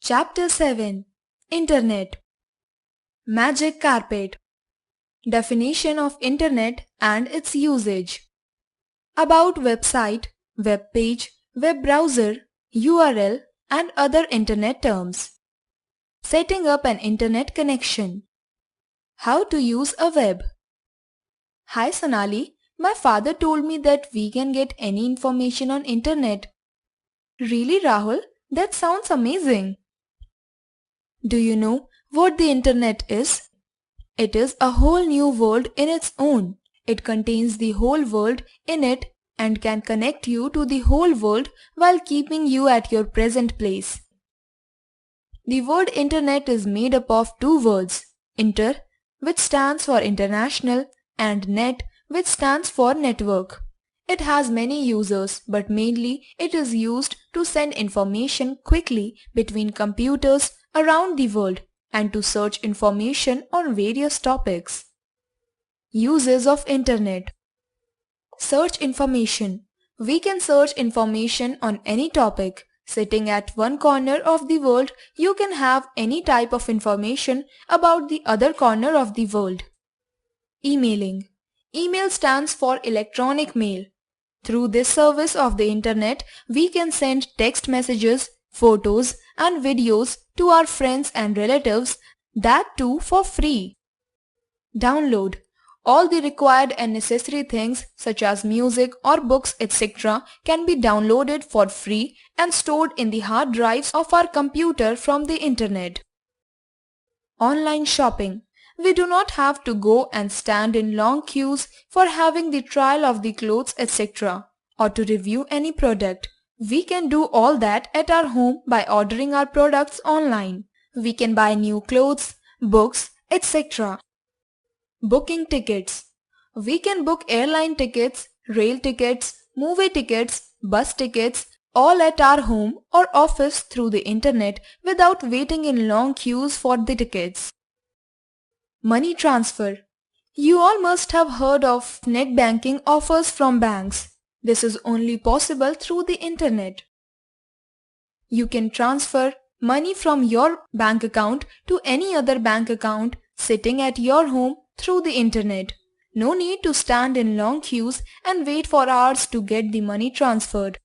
Chapter 7 Internet Magic Carpet Definition of Internet and its usage. About website, web page, web browser, URL and other Internet terms. Setting up an Internet connection. How to use a web. Hi Sonali, my father told me that we can get any information on Internet. Really Rahul? That sounds amazing. Do you know what the Internet is? It is a whole new world in its own. It contains the whole world in it and can connect you to the whole world while keeping you at your present place. The word Internet is made up of two words, inter, which stands for international, and net, which stands for network. It has many users, but mainly it is used to send information quickly between computers around the world and to search information on various topics. Uses of Internet. Search information. We can search information on any topic. Sitting at one corner of the world, you can have any type of information about the other corner of the world. Emailing. Email stands for electronic mail. Through this service of the Internet, we can send text messages, photos and videos to our friends and relatives, that too for free. Download. All the required and necessary things such as music or books etc. can be downloaded for free and stored in the hard drives of our computer from the Internet. Online shopping. We do not have to go and stand in long queues for having the trial of the clothes etc. or to review any product. We can do all that at our home by ordering our products online. We can buy new clothes, books, etc. Booking tickets. We can book airline tickets, rail tickets, movie tickets, bus tickets, all at our home or office through the Internet without waiting in long queues for the tickets. Money transfer. You all must have heard of net banking offers from banks. This is only possible through the Internet. You can transfer money from your bank account to any other bank account sitting at your home through the Internet. No need to stand in long queues and wait for hours to get the money transferred.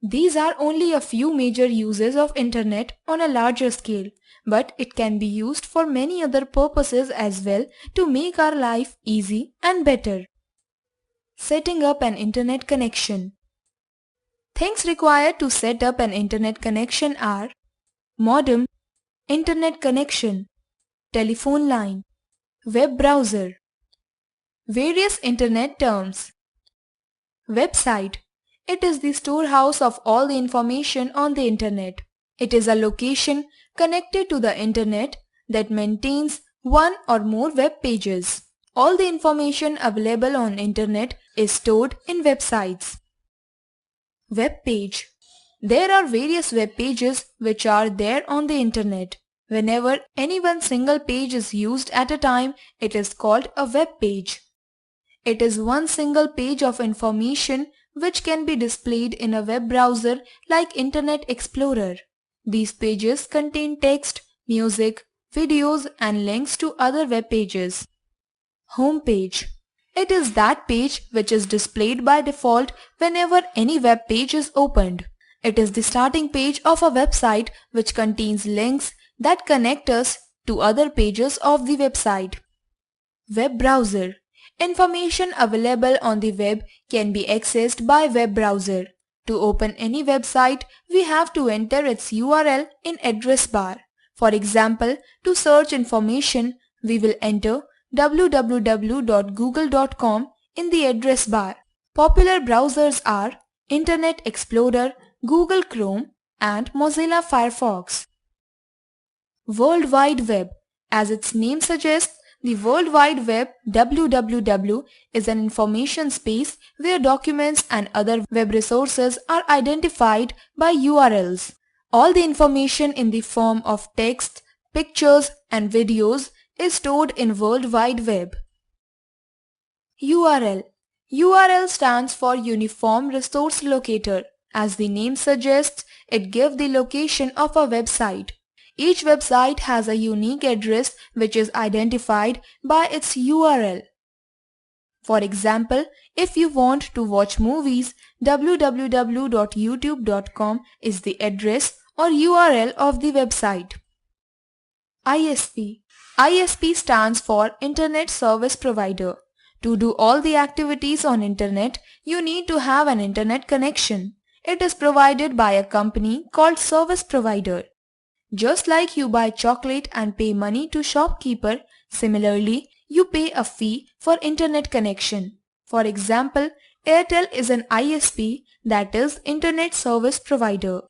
These are only a few major uses of Internet on a larger scale, but it can be used for many other purposes as well to make our life easy and better. Setting up an Internet connection. Things required to set up an Internet connection are modem, Internet connection, telephone line, web browser. Various Internet terms. Website. It is the storehouse of all the information on the Internet. It is a location connected to the Internet that maintains one or more web pages. All the information available on Internet is stored in websites. Web page. There are various web pages which are there on the Internet. Whenever any one single page is used at a time, it is called a web page. It is one single page of information which can be displayed in a web browser like Internet Explorer. These pages contain text, music, videos and links to other web pages. Home page. It is that page which is displayed by default whenever any web page is opened. It is the starting page of a website which contains links that connect us to other pages of the website. Web browser. Information available on the web can be accessed by web browser. To open any website, we have to enter its URL in address bar. For example, to search information, we will enter www.google.com in the address bar. Popular browsers are Internet Explorer, Google Chrome and Mozilla Firefox. World Wide Web. As its name suggests, the World Wide Web (WWW) is an information space where documents and other web resources are identified by URLs. All the information in the form of text, pictures and videos is stored in World Wide Web. URL. URL stands for Uniform Resource Locator. As the name suggests, it gives the location of a website. Each website has a unique address which is identified by its URL. For example, if you want to watch movies, www.youtube.com is the address or URL of the website. ISP. ISP stands for Internet Service Provider. To do all the activities on internet, you need to have an internet connection. It is provided by a company called service provider. Just like you buy chocolate and pay money to shopkeeper, similarly, you pay a fee for internet connection. For example, Airtel is an ISP, that is Internet Service Provider.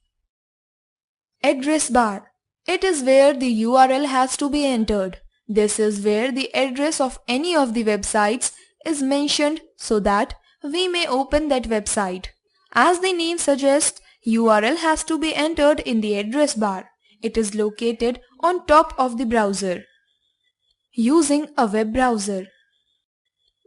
Address bar. It is where the URL has to be entered. This is where the address of any of the websites is mentioned so that we may open that website. As the name suggests, URL has to be entered in the address bar. It is located on top of the browser. Using a web browser.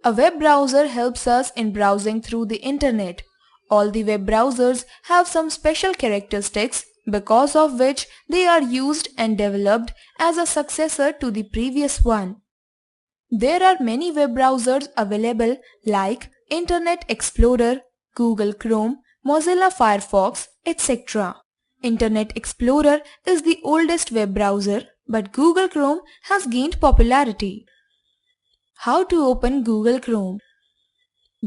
A web browser helps us in browsing through the internet. All the web browsers have some special characteristics because of which they are used and developed as a successor to the previous one. There are many web browsers available like Internet Explorer, Google Chrome, Mozilla Firefox, etc. Internet Explorer is the oldest web browser, but Google Chrome has gained popularity. How to open Google Chrome?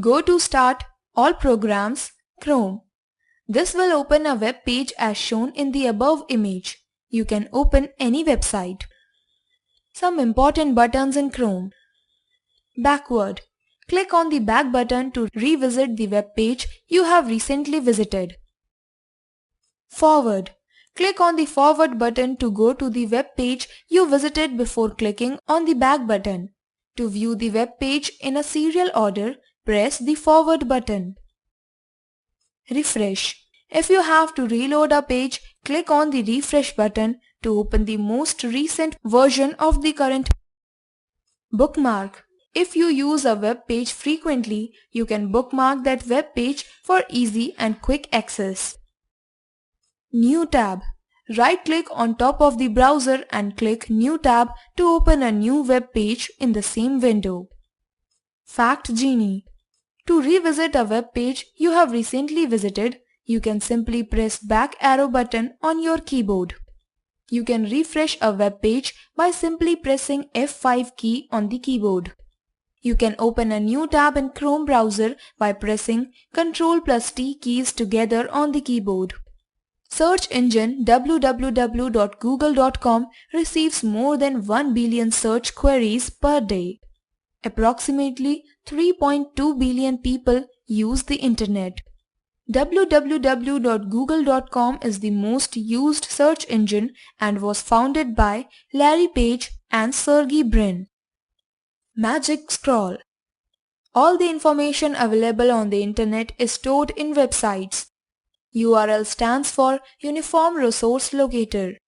Go to Start, All Programs, Chrome. This will open a web page as shown in the above image. You can open any website. Some important buttons in Chrome. Backward. Click on the back button to revisit the web page you have recently visited. Forward. Click on the forward button to go to the web page you visited before clicking on the back button. To view the web page in a serial order, press the forward button. Refresh. If you have to reload a page, click on the refresh button to open the most recent version of the current. Bookmark. If you use a web page frequently, you can bookmark that web page for easy and quick access. New tab. Right-click on top of the browser and click New tab to open a new web page in the same window. Fact Genie. To revisit a web page you have recently visited, you can simply press back arrow button on your keyboard. You can refresh a web page by simply pressing F5 key on the keyboard. You can open a new tab in Chrome browser by pressing Ctrl+T keys together on the keyboard. Search engine www.google.com receives more than 1 billion search queries per day. Approximately 3.2 billion people use the internet. www.google.com is the most used search engine and was founded by Larry Page and Sergey Brin. Magic Scroll. All the information available on the internet is stored in websites. URL stands for Uniform Resource Locator.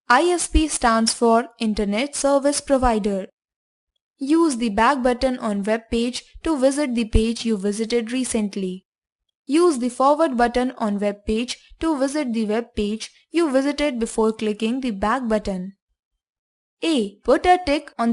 ISP stands for Internet Service Provider. Use the back button on web page to visit the page you visited recently. Use the forward button on web page to visit the web page you visited before clicking the back button. A. Put a tick on the